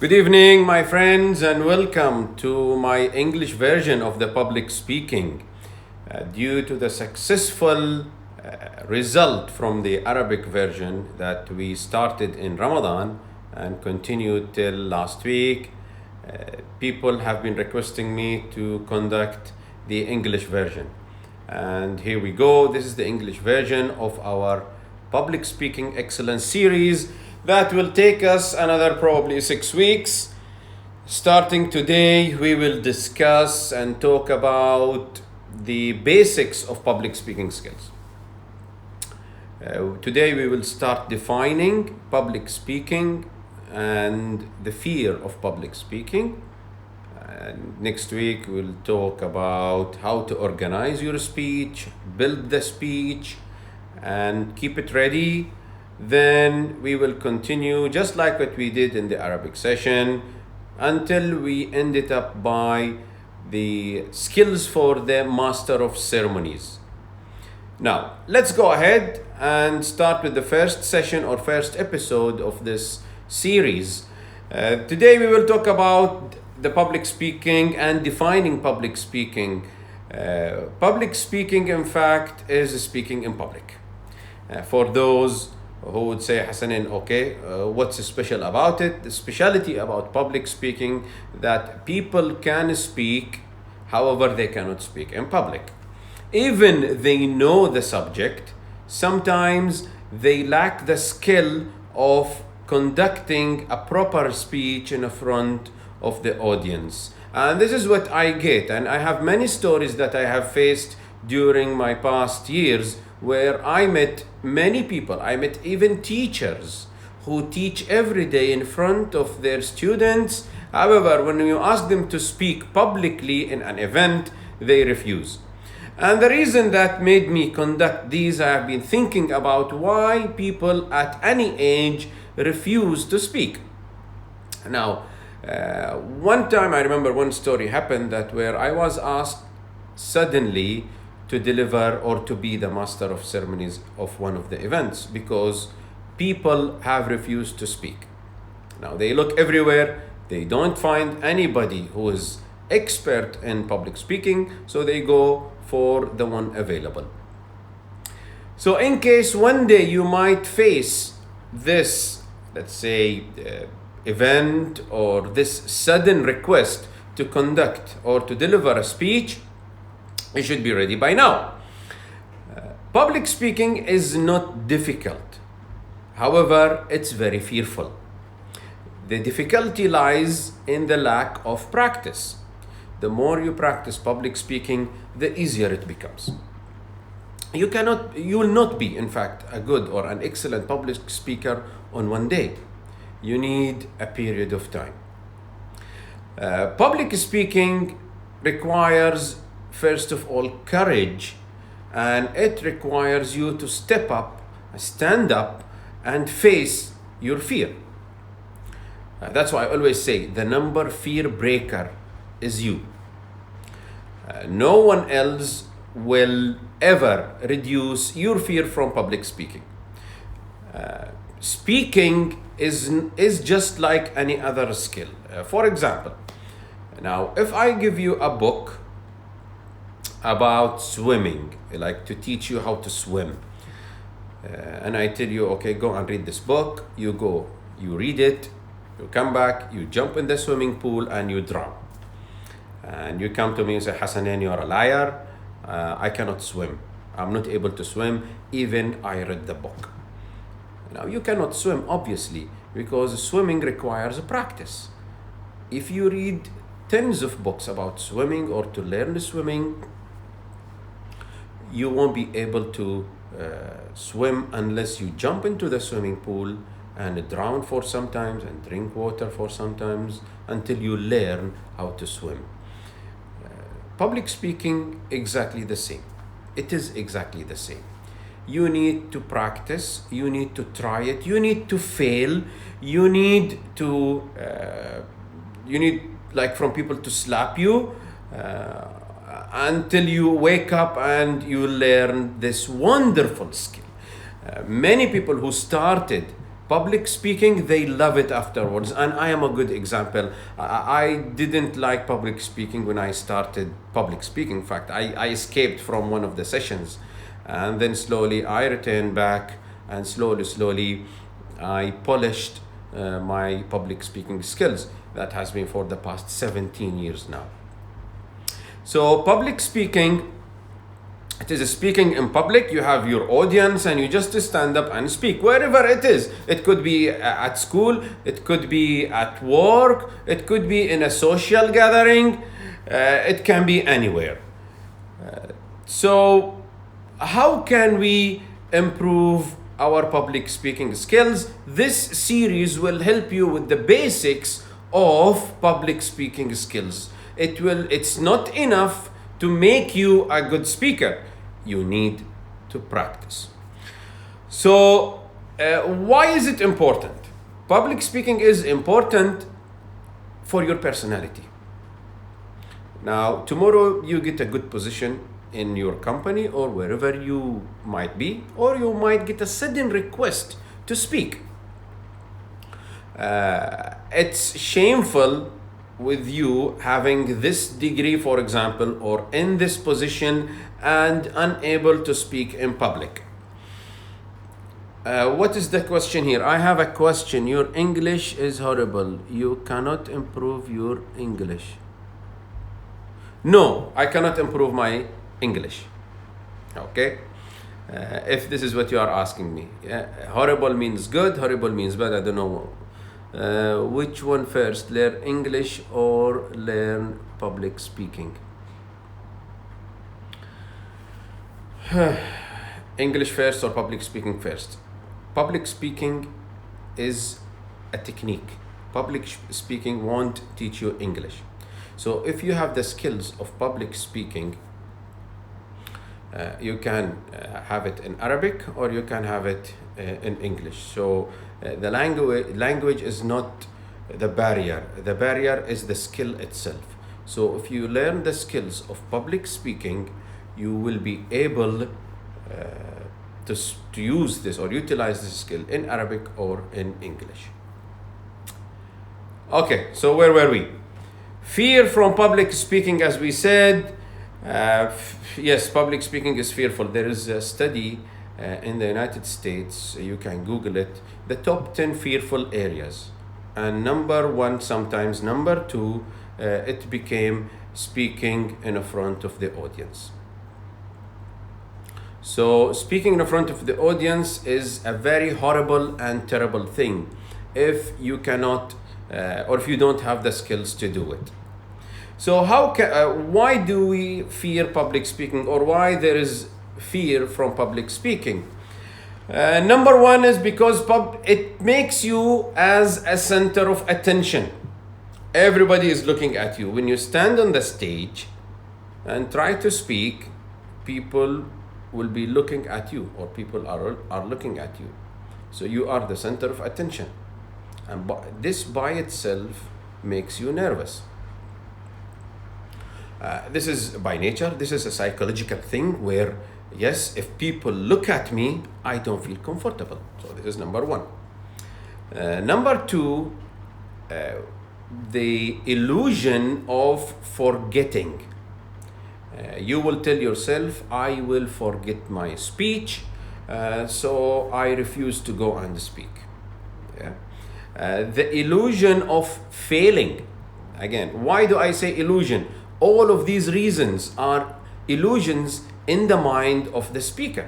Good evening, my friends, and welcome to my English version of the public speaking. Due to the successful result from the Arabic version that we started in Ramadan and continued till last week, people have been requesting me to conduct the English version. And here we go. This is the English version of our public speaking excellence series that will take us another probably 6 weeks. Starting today, we will discuss and talk about the basics of public speaking skills. Today we will start defining public speaking and the fear of public speaking. Next week we'll talk about how to organize your speech, build the speech, and keep it ready. Then we will continue just like what we did in the Arabic session until we end it up by the skills for the Master of Ceremonies. Now, let's go ahead and start with the first session or first episode of this series. Today we will talk about the public speaking and defining public speaking. Public speaking, in fact, is speaking in public. For those who would say, Hasanain, okay, what's special about it? The speciality about public speaking that people can speak, however, they cannot speak in public. Even they know the subject, sometimes they lack the skill of conducting a proper speech in front of the audience. And this is what I get. And I have many stories that I have faced during my past years where I met many people. I met even teachers who teach every day in front of their students. However, when you ask them to speak publicly in an event, they refuse. And the reason that made me conduct these, I have been thinking about why people at any age refuse to speak. Now, one time I remember one story happened that where I was asked suddenly to deliver or to be the master of ceremonies of one of the events because people have refused to speak. Now they look everywhere, they don't find anybody who is expert in public speaking, so they go for the one available. So in case one day you might face this, let's say, event or this sudden request to conduct or to deliver a speech, you should be ready by now. Public speaking is not difficult. However, it's very fearful. The difficulty lies in the lack of practice. The more you practice public speaking, the easier it becomes. You will not be, in fact, a good or an excellent public speaker on one day. You need a period of time. Public speaking requires, first of all, courage, and it requires you to step up, stand up, and face your fear. That's why I always say the number fear breaker is you. No one else will ever reduce your fear from public speaking. Speaking is just like any other skill. For example, now if I give you a book about swimming, like to teach you how to swim, and I tell you, okay, go and read this book, you go, you read it, you come back, you jump in the swimming pool and you drown. And you come to me and say, Hasanain, you're a liar, I cannot swim, I'm not able to swim, even I read the book. Now you cannot swim, obviously, because swimming requires practice. If you read tens of books about swimming or to learn swimming, you won't be able to swim unless you jump into the swimming pool and drown for sometimes and drink water for sometimes until you learn how to swim. Public speaking, exactly the same. It is exactly the same. You need to practice, you need to try it, you need to fail, you need like from people to slap you until you wake up and you learn this wonderful skill. Many people who started Public speaking, they love it afterwards, and I am a good example. I didn't like public speaking when I started public speaking. In fact, I escaped from one of the sessions, and then slowly I returned back, and slowly I polished my public speaking skills. That has been for the past 17 years now. So public speaking, it is speaking in public. You have your audience and you just stand up and speak wherever it is. It could be at school, it could be at work, it could be in a social gathering, it can be anywhere. So how can we improve our public speaking skills? This series will help you with the basics of public speaking skills. It's not enough to make you a good speaker. You need to practice. So why is it important? Public speaking is important for your personality. Now, tomorrow you get a good position in your company or wherever you might be, or you might get a sudden request to speak. It's shameful with you having this degree, for example, or in this position and unable to speak in public. What is the question here? I have a question. Your English is horrible. You cannot improve your English. No, I cannot improve my English. Okay? If this is what you are asking me. Horrible means good, horrible means bad. I don't know. Which one first, learn English or learn public speaking? English first or public speaking first? Public speaking is a technique. Public speaking won't teach you English. So if you have the skills of public speaking, you can have it in Arabic or you can have it in English. So the language is not the barrier. The barrier is the skill itself. So if you learn the skills of public speaking, you will be able to use this or utilize this skill in Arabic or in English. Okay, so where were we? Fear from public speaking, as we said. Yes, public speaking is fearful. There is a study in the United States, you can Google it, the top 10 fearful areas. And number one, sometimes number two, it became speaking in front of the audience. So speaking in front of the audience is a very horrible and terrible thing if you cannot or if you don't have the skills to do it. So why do we fear public speaking, or why there is fear from public speaking? Number one is because it makes you as a center of attention. Everybody is looking at you. When you stand on the stage and try to speak, people will be looking at you, or people are looking at you. So you are the center of attention. And this by itself makes you nervous. This is by nature, this is a psychological thing where, yes, if people look at me, I don't feel comfortable. So this is number one. Number two, the illusion of forgetting. You will tell yourself, I will forget my speech, so I refuse to go and speak. Yeah? The illusion of failing. Again, why do I say illusion? All of these reasons are illusions in the mind of the speaker,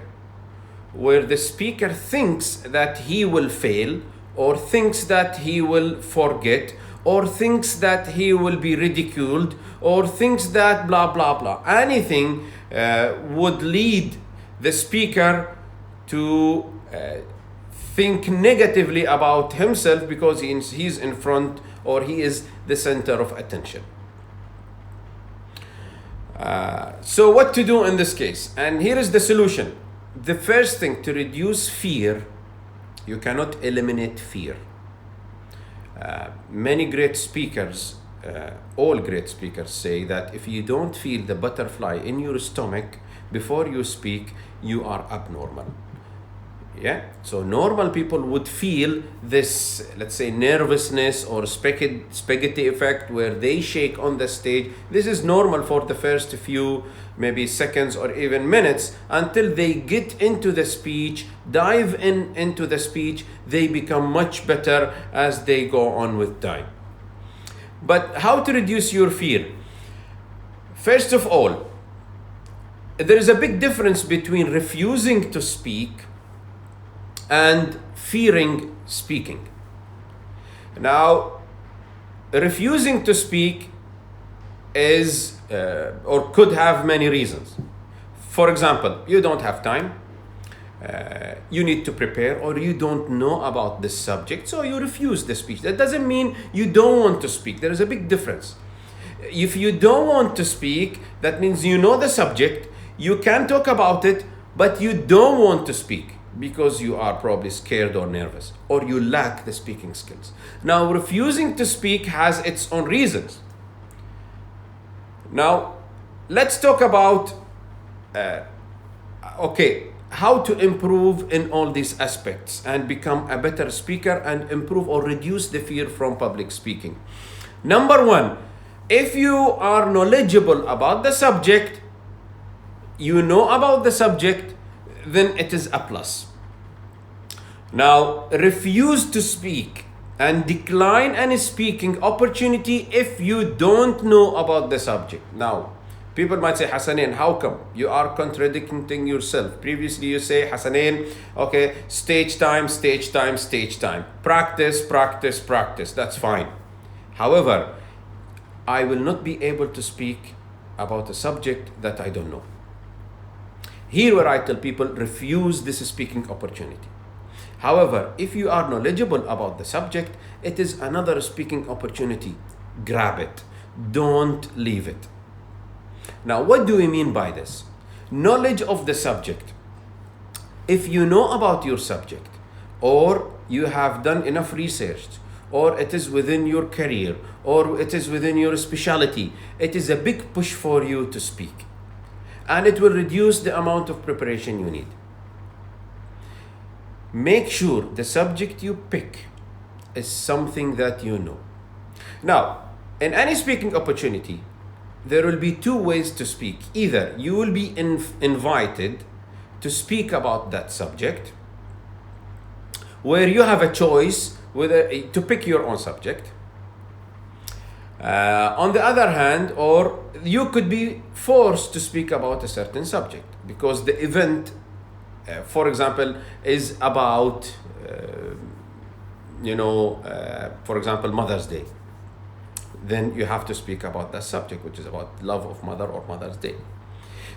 where the speaker thinks that he will fail, or thinks that he will forget, or thinks that he will be ridiculed, or thinks that blah, blah, blah. Anything would lead the speaker to think negatively about himself because he's in front, or he is the center of attention. So what to do in this case? And here is the solution. The first thing, to reduce fear, you cannot eliminate fear. Many great speakers, all great speakers say that if you don't feel the butterfly in your stomach before you speak, you are abnormal. Yeah, so normal people would feel this, let's say, nervousness or spaghetti effect where they shake on the stage. This is normal for the first few, maybe seconds or even minutes, until they get into the speech, dive into the speech. They become much better as they go on with time. But how to reduce your fear? First of all, there is a big difference between refusing to speak and fearing speaking. Now, refusing to speak is or could have many reasons. For example, you don't have time, you need to prepare, or you don't know about this subject, so you refuse the speech. That doesn't mean you don't want to speak. There is a big difference. If you don't want to speak, that means you know the subject, you can talk about it, but you don't want to speak because you are probably scared or nervous, or you lack the speaking skills. Now, refusing to speak has its own reasons. Now, let's talk about, how to improve in all these aspects and become a better speaker and improve or reduce the fear from public speaking. Number one, if you are knowledgeable about the subject, you know about the subject, then it is a plus. Now, refuse to speak and decline any speaking opportunity if you don't know about the subject. Now, people might say, Hasanain, how come? You are contradicting yourself. Previously, you say, Hasanain, okay, stage time, stage time, stage time. Practice, practice, practice. That's fine. However, I will not be able to speak about a subject that I don't know. Here where I tell people, refuse this speaking opportunity. However, if you are knowledgeable about the subject, it is another speaking opportunity. Grab it. Don't leave it. Now, what do we mean by this? Knowledge of the subject. If you know about your subject, or you have done enough research, or it is within your career, or it is within your specialty, it is a big push for you to speak. And it will reduce the amount of preparation you need. Make sure the subject you pick is something that you know. Now, in any speaking opportunity, there will be two ways to speak. Either you will be invited to speak about that subject, where you have a choice whether to pick your own subject. On the other hand, or you could be forced to speak about a certain subject because the event, for example, is about, for example, Mother's Day. Then you have to speak about that subject, which is about love of mother or Mother's Day.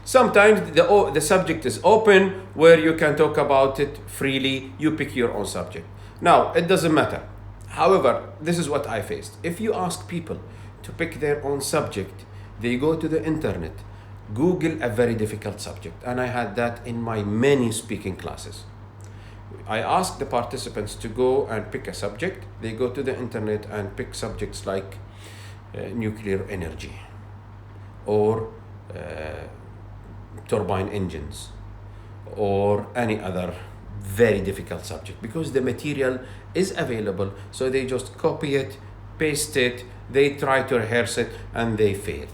Sometimes the subject is open where you can talk about it freely. You pick your own subject. Now, it doesn't matter. However, this is what I faced. If you ask people to pick their own subject, they go to the internet, Google a very difficult subject. And I had that in my many speaking classes. I asked the participants to go and pick a subject. They go to the internet and pick subjects like nuclear energy or turbine engines or any other very difficult subject, because the material is available. So they just copy it, paste it, they try to rehearse it, and they fail.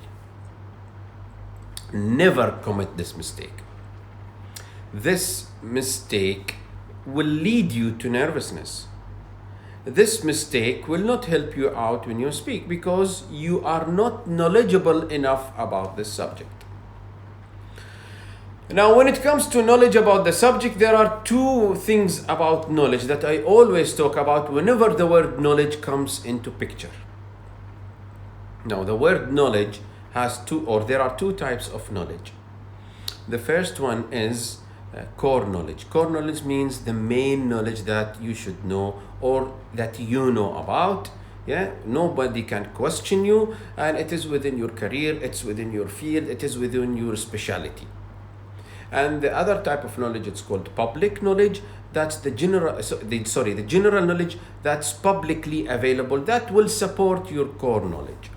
Never commit this mistake. This mistake will lead you to nervousness. This mistake will not help you out when you speak because you are not knowledgeable enough about this subject. Now, when it comes to knowledge about the subject, there are two things about knowledge that I always talk about whenever the word knowledge comes into picture. Now, the word knowledge there are two types of knowledge. The first one is core knowledge. Core knowledge means the main knowledge that you should know or that you know about. Yeah, nobody can question you, and it is within your career, it's within your field, it is within your specialty. And the other type of knowledge, it's called public knowledge. That's the general knowledge that's publicly available that will support your core knowledge.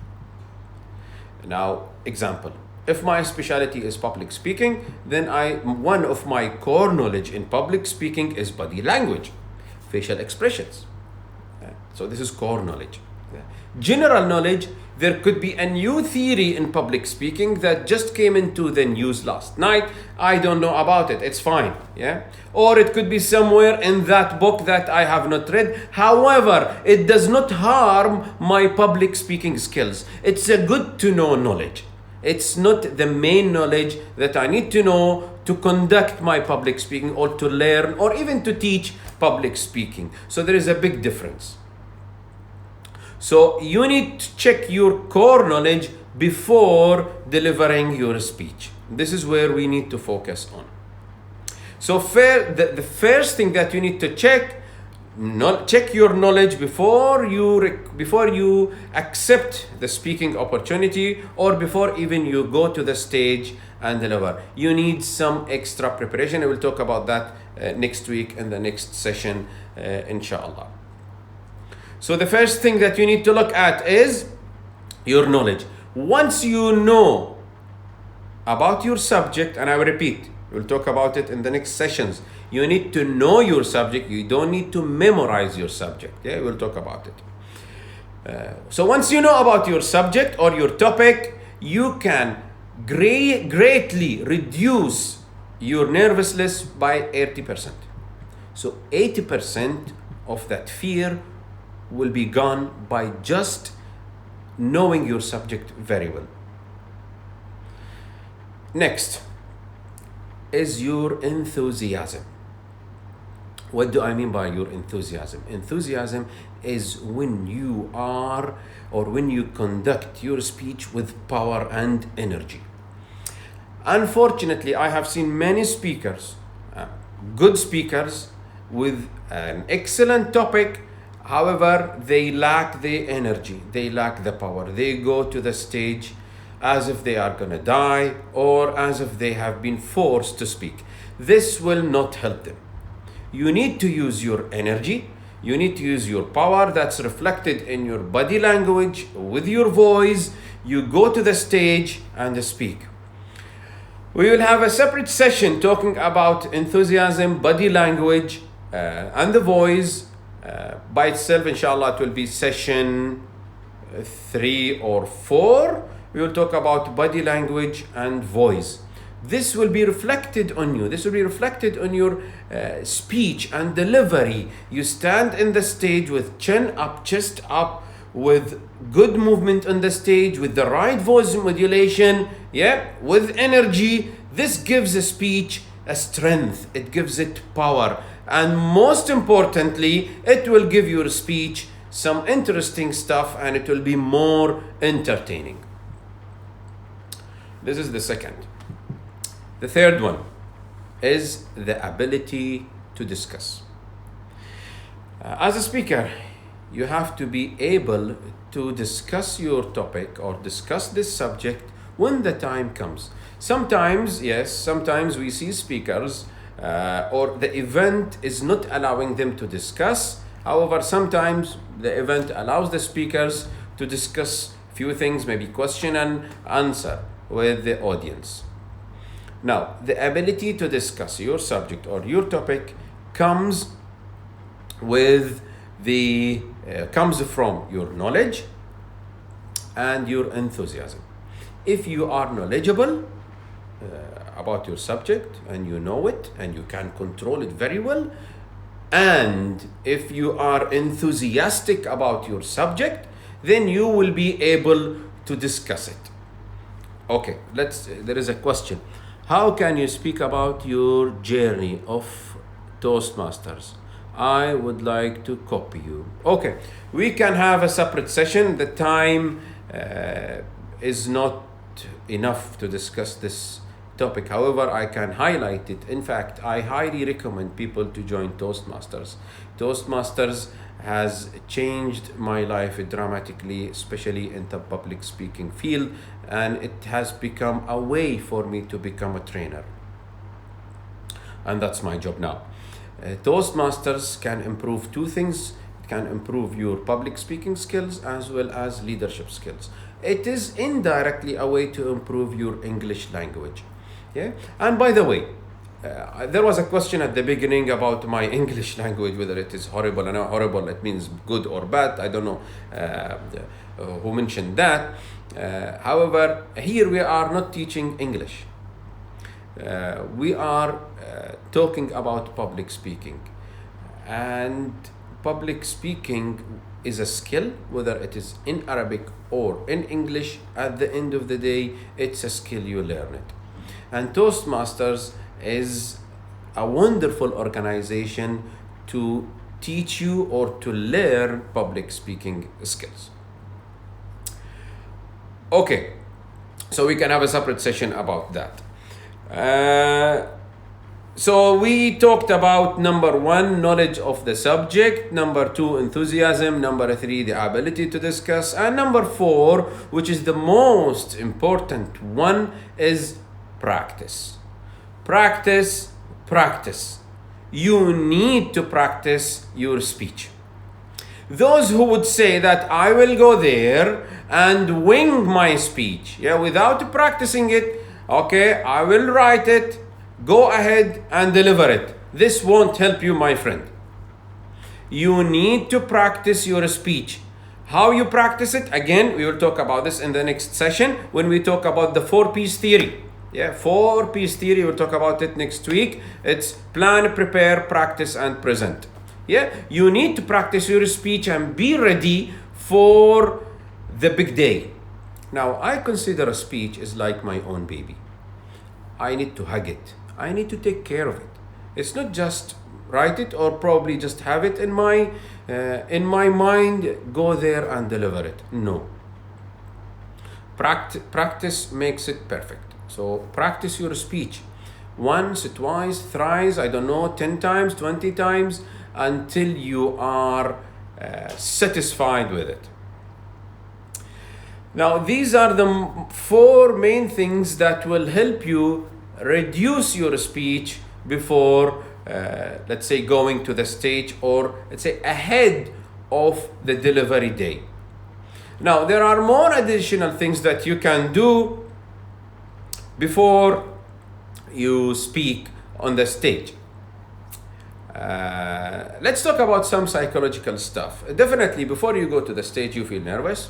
Now, example, If my specialty is public speaking, then one of my core knowledge in public speaking is body language, facial expressions. So this is core knowledge. General knowledge, there could be a new theory in public speaking that just came into the news last night. I don't know about it. It's fine. Yeah. Or it could be somewhere in that book that I have not read. However, it does not harm my public speaking skills. It's a good to know knowledge. It's not the main knowledge that I need to know to conduct my public speaking or to learn or even to teach public speaking. So there is a big difference. So you need to check your core knowledge before delivering your speech. This is where we need to focus on. So the first thing that you need to check your knowledge before you accept the speaking opportunity or before even you go to the stage and deliver. You need some extra preparation. I will talk about that next week in the next session, inshallah. So the first thing that you need to look at is your knowledge. Once you know about your subject, and I will repeat, we'll talk about it in the next sessions. You need to know your subject. You don't need to memorize your subject. Yeah, we'll talk about it. So once you know about your subject or your topic, you can greatly reduce your nervousness by 80%. So 80% of that fear will be gone by just knowing your subject very well. Next is your enthusiasm. What do I mean by your enthusiasm? Enthusiasm is when you are or when you conduct your speech with power and energy. Unfortunately, I have seen many speakers, good speakers with an excellent topic. However, they lack the energy, they lack the power. They go to the stage as if they are going to die or as if they have been forced to speak. This will not help them. You need to use your energy. You need to use your power that's reflected in your body language, with your voice. You go to the stage and speak. We will have a separate session talking about enthusiasm, body language, and the voice. By itself, inshallah, it will be session 3 or 4. We will talk about body language and voice. This will be reflected on you. This will be reflected on your speech and delivery. You stand in the stage with chin up, chest up, with good movement on the stage, with the right voice modulation, with energy. This gives a speech a strength. It gives it power. And most importantly, it will give your speech some interesting stuff and it will be more entertaining. This is the second. The third one is the ability to discuss. As a speaker, you have to be able to discuss your topic or discuss this subject when the time comes. Sometimes we see speakers or the event is not allowing them to discuss. However, sometimes the event allows the speakers to discuss few things, maybe question and answer with the audience. Now, the ability to discuss your subject or your topic comes from your knowledge and your enthusiasm. If you are knowledgeable about your subject and you know it and you can control it very well, and if you are enthusiastic about your subject, then you will be able to discuss it. Okay, there is a question. How can you speak about your journey of Toastmasters? I would like to copy you. Okay, we can have a separate session. The time is not enough to discuss this topic. However, I can highlight it. In fact, I highly recommend people to join Toastmasters. Toastmasters has changed my life dramatically, especially in the public speaking field, and it has become a way for me to become a trainer. And that's my job now. Toastmasters can improve two things. It can improve your public speaking skills as well as leadership skills. it is indirectly a way to improve your English language. Yeah. And by the way, there was a question at the beginning about my English language, whether it is horrible. I know horrible, it means good or bad. I don't know who mentioned that. However, here we are not teaching English. We are talking about public speaking. And public speaking is a skill, whether it is in Arabic or in English. At the end of the day, it's a skill, you learn it. And Toastmasters is a wonderful organization to teach you or to learn public speaking skills. Okay, so we can have a separate session about that. So we talked about number 1, knowledge of the subject, number 2, enthusiasm, number 3, the ability to discuss, and number 4, which is the most important one, is practice. Practice, practice. You need to practice your speech. Those who would say that I will go there and wing my speech, without practicing it, okay, I will write it, go ahead and deliver it. This won't help you, my friend. You need to practice your speech. How you practice it? Again, we will talk about this in the next session when we talk about the 4P's theory. 4P's theory, we'll talk about it next week. It's plan, prepare, practice, and present. You need to practice your speech and be ready for the big day. Now, I consider a speech is like my own baby. I need to hug it. I need to take care of it. It's not just write it or probably just have it in my mind, go there and deliver it. No. Practice makes it perfect. So practice your speech once, twice, thrice, 10 times, 20 times, until you are satisfied with it. Now, these are the 4 main things that will help you reduce your speech before, let's say, going to the stage, or let's say ahead of the delivery day. Now, there are more additional things that you can do before you speak on the stage. Let's talk about some psychological stuff. Definitely, before you go to the stage, you feel nervous.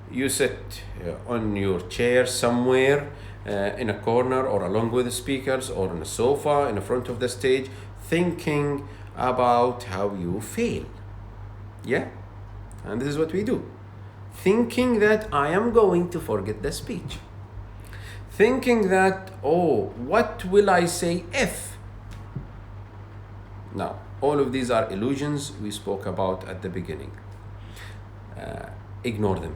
You sit on your chair somewhere in a corner or along with the speakers or on a sofa in the front of the stage, thinking about how you fail. And this is what we do. Thinking that I am going to forget the speech. Thinking that, what will I say if? Now, all of these are illusions we spoke about at the beginning. Ignore them.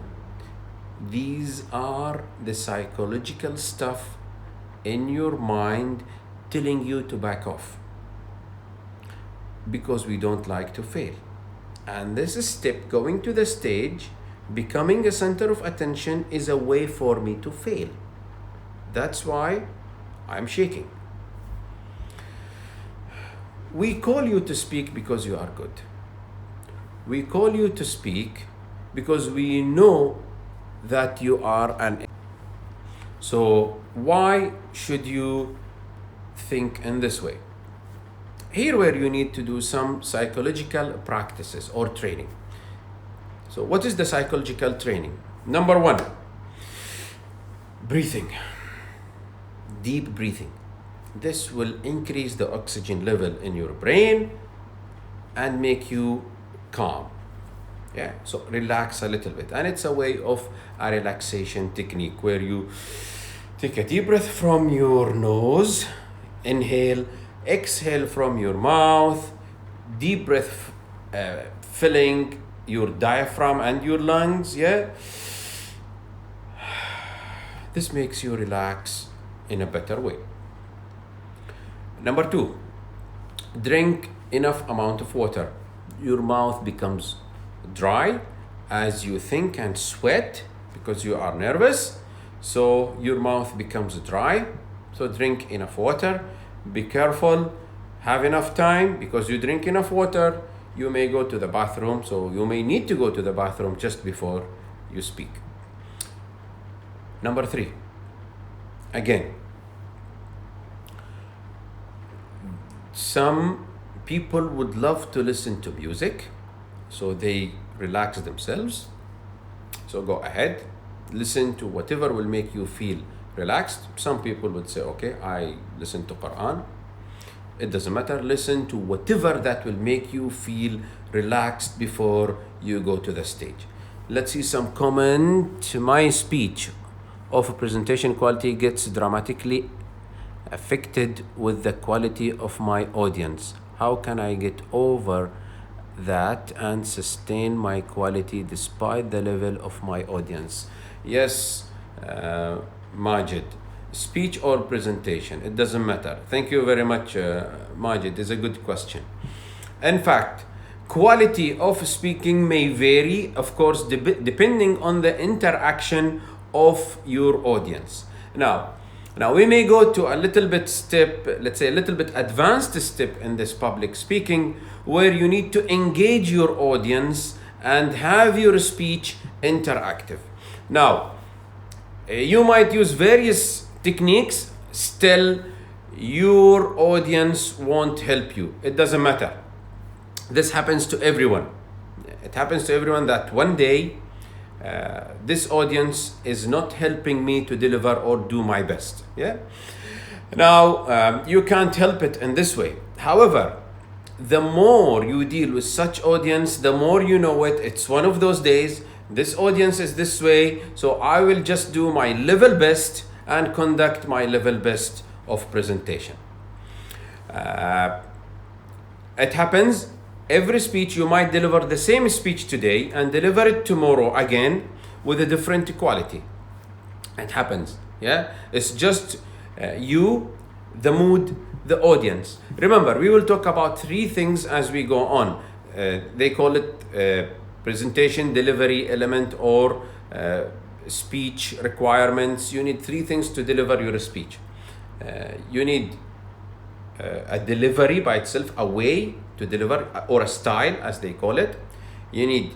These are the psychological stuff in your mind telling you to back off, because we don't like to fail. And this step, going to the stage, becoming a center of attention, is a way for me to fail. That's why I'm shaking. We call you to speak because you are good. We call you to speak because we know that you are an. So why should you think in this way? Here where you need to do some psychological practices or training. So what is the psychological training? Number 1, breathing. Deep breathing. This will increase the oxygen level in your brain and make you calm. So relax a little bit. And it's a way of a relaxation technique where you take a deep breath from your nose, inhale, exhale from your mouth, deep breath filling your diaphragm and your lungs. This makes you relax in a better way. Number 2, drink enough amount of water. Your mouth becomes dry as you think and sweat because you are nervous. So your mouth becomes dry. So drink enough water. Be careful. Have enough time, because you drink enough water, you may go to the bathroom. So you may need to go to the bathroom just before you speak. Number 3, again, some people would love to listen to music, so they relax themselves. So go ahead, listen to whatever will make you feel relaxed. Some people would say, okay, I listen to Quran. It doesn't matter. Listen to whatever that will make you feel relaxed before you go to the stage. Let's see some comment. My speech of presentation quality gets dramatically affected with the quality of my audience. How can I get over that and sustain my quality despite the level of my audience? Yes, Majid. Speech or presentation, it doesn't matter. Thank you very much, Majid. It's a good question. In fact, quality of speaking may vary, of course, depending on the interaction of your audience. Now we may go to a little bit step, let's say a little bit advanced step in this public speaking, where you need to engage your audience and have your speech interactive. Now, you might use various techniques, still your audience won't help you. It doesn't matter. This happens to everyone. It happens to everyone that one day this audience is not helping me to deliver or do my best. Yeah. Now you can't help it in this way. However, the more you deal with such audience, the more you know it. It's one of those days. This audience is this way, so I will just do my level best and conduct my level best of presentation. It happens. Every speech, you might deliver the same speech today and deliver it tomorrow again with a different quality. It happens. Yeah, it's just you, the mood, the audience. Remember, we will talk about 3 things as we go on. They call it presentation, delivery element, or speech requirements. You need 3 things to deliver your speech. You need a delivery by itself, a way to deliver, or a style as they call it. You need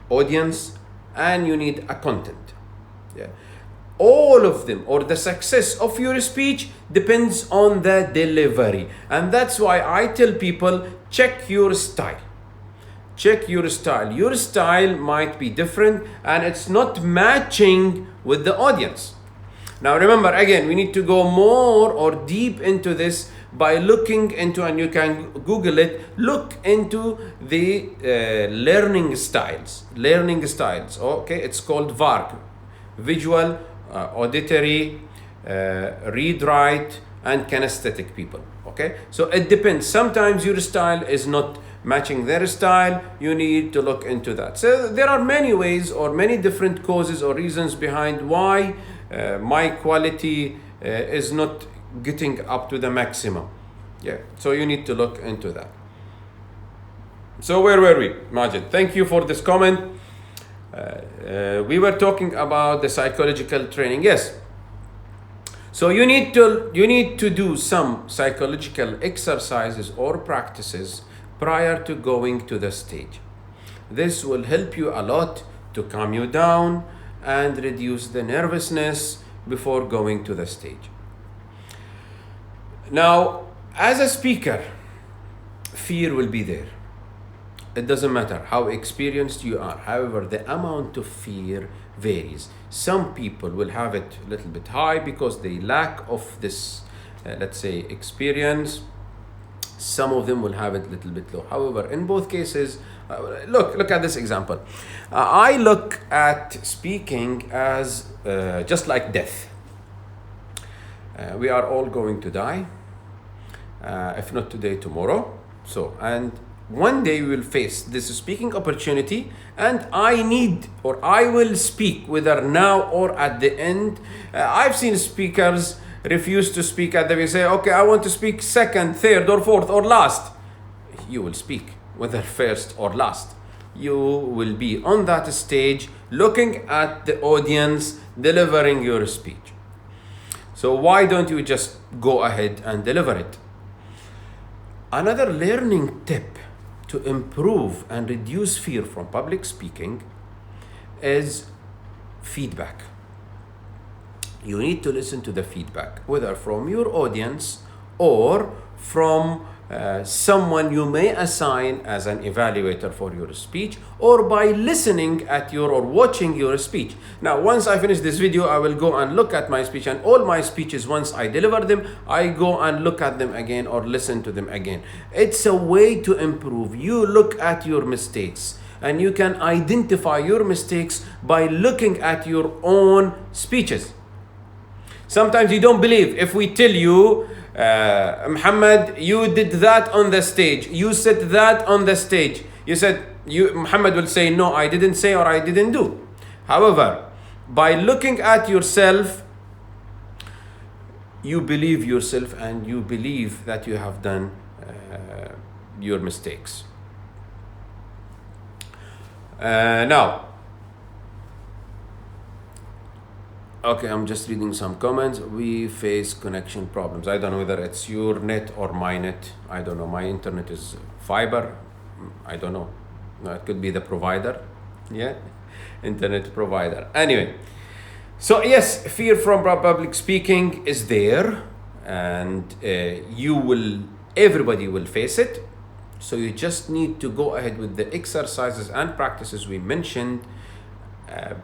audience, and you need a content. Yeah. All of them, or the success of your speech, depends on the delivery. And that's why I tell people, check your style. Check your style. Your style might be different and it's not matching with the audience. Now remember, again, we need to go more or deep into this by looking into, and you can Google it, look into the learning styles. Learning styles, okay? It's called VARC, visual, auditory, read, write, and kinesthetic people, okay? So it depends. Sometimes your style is not matching their style. You need to look into that. So there are many ways or many different causes or reasons behind why my quality is not getting up to the maximum. Yeah, so you need to look into that. So where were we, Majid? Thank you for this comment. We were talking about the psychological training. Yes. So you need to do some psychological exercises or practices prior to going to the stage. This will help you a lot to calm you down and reduce the nervousness before going to the stage. Now, as a speaker, fear will be there. It doesn't matter how experienced you are. However, the amount of fear varies. Some people will have it a little bit high because they lack of this, let's say, experience. Some of them will have it a little bit low. However, in both cases, look at this example. I look at speaking as just like death. We are all going to die. If not today, tomorrow. So, and one day we will face this speaking opportunity, and I need, or I will speak, whether now or at the end. I've seen speakers refuse to speak at the way, say, okay, I want to speak second, third, or fourth, or last. You will speak, whether first or last. You will be on that stage, looking at the audience, delivering your speech. So why don't you just go ahead and deliver it? Another learning tip to improve and reduce fear from public speaking is feedback. You need to listen to the feedback, whether from your audience or from someone you may assign as an evaluator for your speech, or by listening at your or watching your speech. Now, once I finish this video, I will go and look at my speech, and all my speeches, once I deliver them, I go and look at them again or listen to them again. It's a way to improve. You look at your mistakes, and you can identify your mistakes by looking at your own speeches. Sometimes you don't believe if we tell you, Muhammad, you did that on the stage, you said that on the stage. Muhammad will say, no, I didn't say or I didn't do. However, by looking at yourself, you believe yourself and you believe that you have done your mistakes. Now, okay, I'm just reading some comments. We face connection problems. I don't know whether it's your net or my net. I don't know. My internet is fiber. I don't know. No, it could be the provider. Yeah, internet provider. Anyway, so yes, fear from public speaking is there, and everybody will face it. So you just need to go ahead with the exercises and practices we mentioned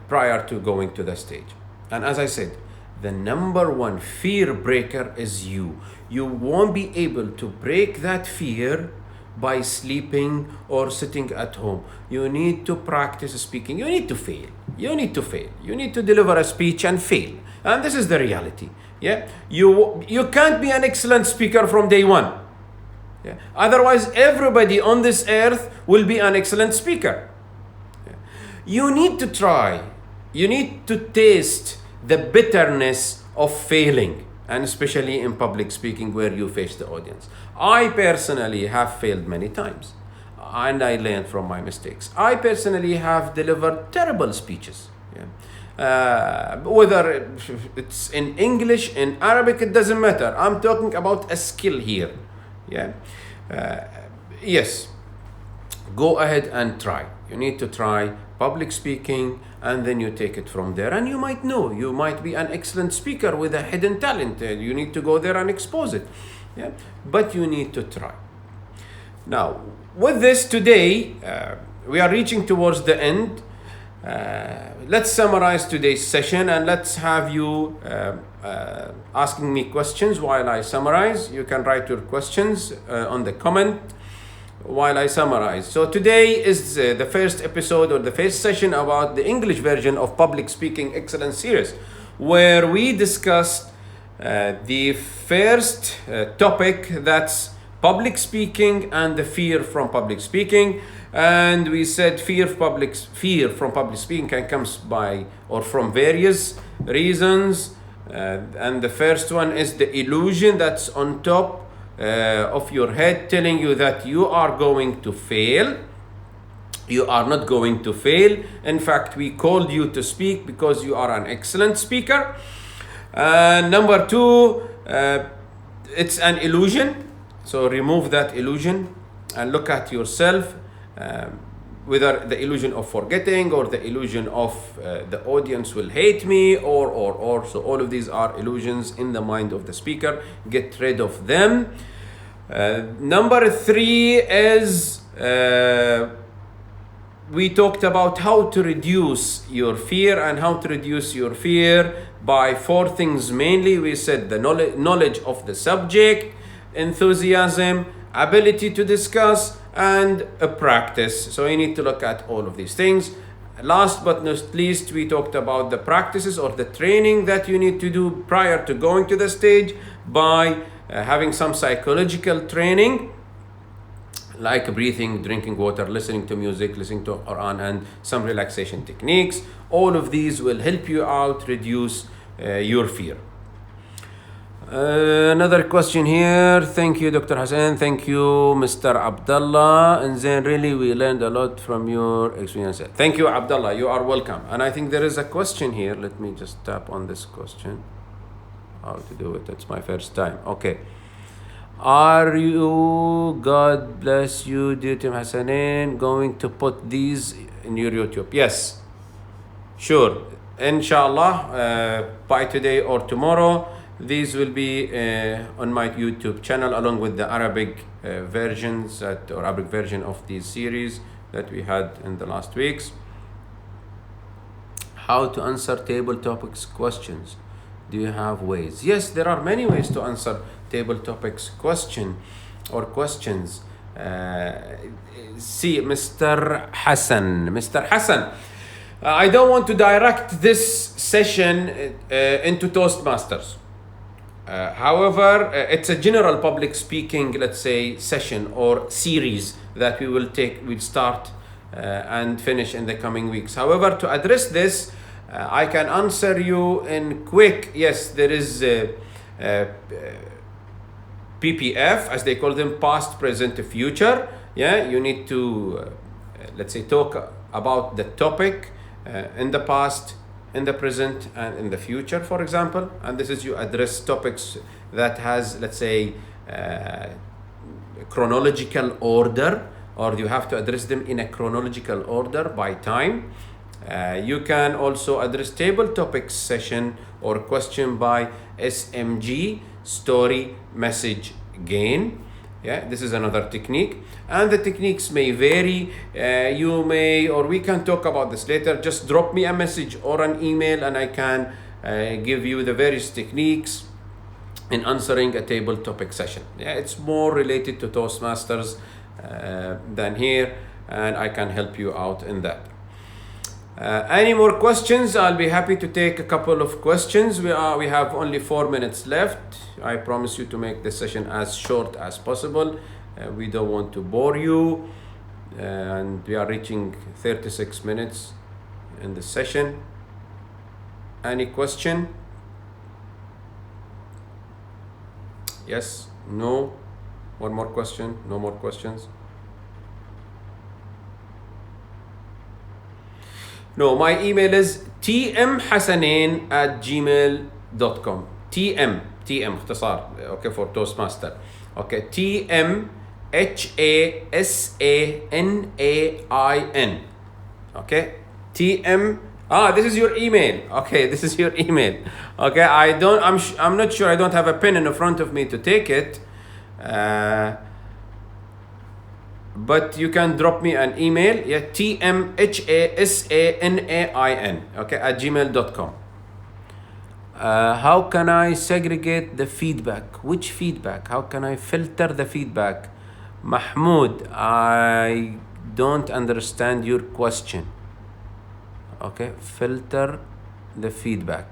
prior to going to the stage. And as I said, the number one fear breaker is you. You won't be able to break that fear by sleeping or sitting at home. You need to practice speaking. You need to fail. You need to fail. You need to deliver a speech and fail. And this is the reality. Yeah, you can't be an excellent speaker from day one. Yeah. Otherwise, everybody on this earth will be an excellent speaker. Yeah. You need to try. You need to taste the bitterness of failing, and especially in public speaking where you face the audience. I personally have failed many times, and I learned from my mistakes. I personally have delivered terrible speeches. Yeah. Whether it's in English, in Arabic, it doesn't matter. I'm talking about a skill here. Yeah. Yes. Go ahead and try. You need to try public speaking, and then you take it from there. And you might know, you might be an excellent speaker with a hidden talent. You need to go there and expose it. Yeah. But you need to try. Now, with this today, we are reaching towards the end. Let's summarize today's session, and let's have you asking me questions while I summarize. You can write your questions on the comment while I summarize. So today is the first episode or the first session about the English version of Public Speaking Excellence Series, where we discussed the first topic, that's public speaking and the fear from public speaking. And we said fear from public speaking can come by or from various reasons. And the first one is the illusion that's on top of your head, telling you that you are going to fail. You are not going to fail. In fact, we called you to speak because you are an excellent speaker. Number two, it's an illusion. So remove that illusion and look at yourself, whether the illusion of forgetting or the illusion of the audience will hate me or. So all of these are illusions in the mind of the speaker. Get rid of them. Number three is we talked about how to reduce your fear, and how to reduce your fear by four things mainly. We said the knowledge of the subject, enthusiasm, ability to discuss, and a practice. So you need to look at all of these things. Last but not least, we talked about the practices or the training that you need to do prior to going to the stage by having some psychological training, like breathing, drinking water, listening to music, listening to Quran, and some relaxation techniques. All of these will help you out, reduce your fear. Another question here. Thank you, Dr. Hassan. Thank you, Mr. Abdullah. And then really we learned a lot from your experience. Thank you, Abdullah. You are welcome. And I think there is a question here. Let me just tap on this question. How to do it. It's my first time. Okay. Are you, God bless you, dear Team Hasanain, going to put these in your YouTube? Yes. Sure. inshallah, by today or tomorrow, these will be on my YouTube channel along with the Arabic versions or Arabic version of these series that we had in the last weeks. How to answer table topics questions. Do you have ways? Yes, there are many ways to answer table topics questions. See, Mr. Hassan, I don't want to direct this session into Toastmasters. However, it's a general public speaking, let's say, session or series that we'll start and finish in the coming weeks. However, to address this, I can answer you in quick. Yes, there is PPF, as they call them, past, present, future. Yeah, you need to, let's say, talk about the topic in the past, in the present, and in the future, for example. And this is you address topics that has, let's say, chronological order, or you have to address them in a chronological order by time. You can also address table topics session or question by SMG, story, message, gain. Yeah, this is another technique, and the techniques may vary. You may, or we can talk about this later. Just drop me a message or an email and I can give you the various techniques in answering a table topic session. Yeah, it's more related to Toastmasters than here, and I can help you out in that. Any more questions? I'll be happy to take a couple of questions. We have only 4 minutes left. I promise you to make this session as short as possible. We don't want to bore you, and we are reaching 36 minutes in the session. Any question? Yes? No? One more question? No more questions? No, my email is tmhasanain@gmail.com. TM اختصار, okay, for Toastmaster. Okay, TMHASANAIN. Okay, TM. This is your email. Okay, this is your email. Okay, I'm not sure. I don't have a pen in front of me to take it. But you can drop me an email. Yeah, TMHASANAIN. Okay, @gmail.com. How can I segregate the feedback? Which feedback? How can I filter the feedback? Mahmoud, I don't understand your question. Okay, filter the feedback.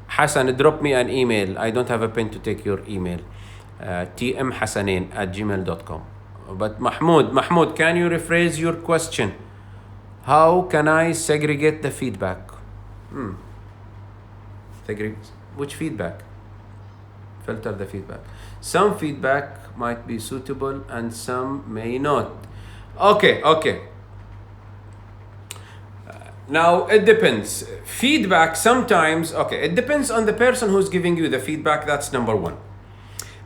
Hassan, drop me an email. I don't have a pen to take your email. tmhasanain@gmail.com. But Mahmoud, can you rephrase your question? How can I segregate the feedback? Which feedback? Filter the feedback. Some feedback might be suitable and some may not. Okay. Now it depends. Feedback sometimes, it depends on the person who's giving you the feedback. That's number one.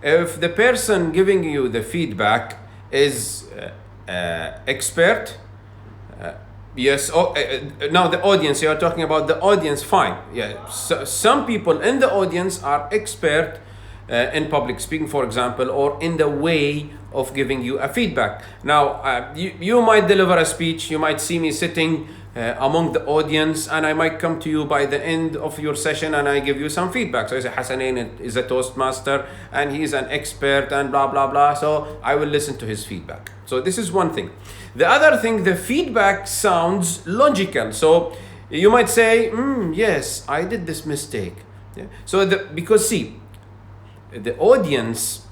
If the person giving you the feedback is expert, yes. Now the audience, you are talking about the audience, fine. Yeah. So some people in the audience are expert in public speaking, for example, or in the way of giving you a feedback. Now, you might deliver a speech, you might see me sitting among the audience, and I might come to you by the end of your session and I give you some feedback. So I say, Hasanain is a Toastmaster and he's an expert and blah, blah, blah. So I will listen to his feedback. So this is one thing. The other thing, the feedback sounds logical. So you might say, yes, I did this mistake. Yeah. So because see, the audience,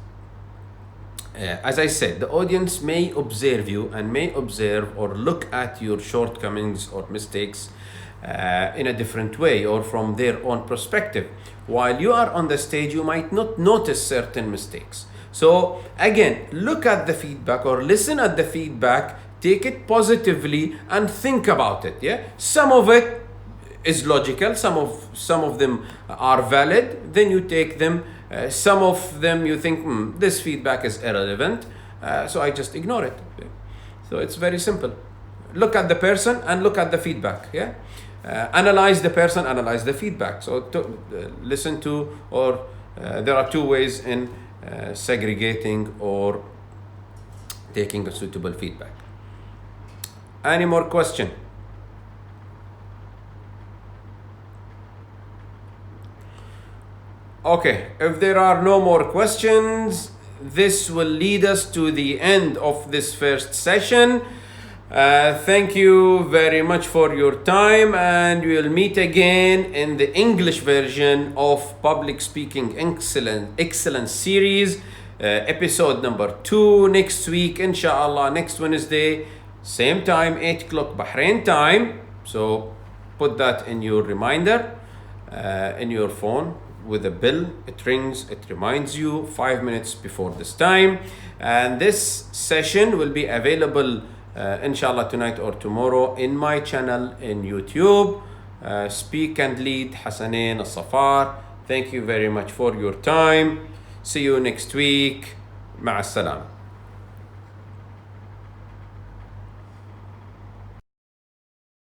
as I said, the audience may observe you and may observe or look at your shortcomings or mistakes in a different way or from their own perspective. While you are on the stage, you might not notice certain mistakes. So again, look at the feedback or listen at the feedback, take it positively and think about it. Yeah, some of it is logical, some of them are valid, then you take them. Some of them you think, this feedback is irrelevant, so I just ignore it. So it's very simple. look at the person and look at the feedback. Yeah, analyze the person, analyze the feedback. So to, listen to, or there are two ways in segregating or taking a suitable feedback. Any more question? Okay, if there are no more questions, this will lead us to the end of this first session. Thank you very much for your time, and we'll meet again in the English version of Public Speaking Excellence Series, episode number 2 next week, inshallah, next Wednesday, same time, 8 o'clock Bahrain time. So put that in your reminder, in your phone. With a bell, it rings, it reminds you 5 minutes before this time. And this session will be available inshallah tonight or tomorrow in my channel in YouTube, Speaknlead Hasanain Alsaffar. Thank you very much for your time. See you next week. مع السلامة.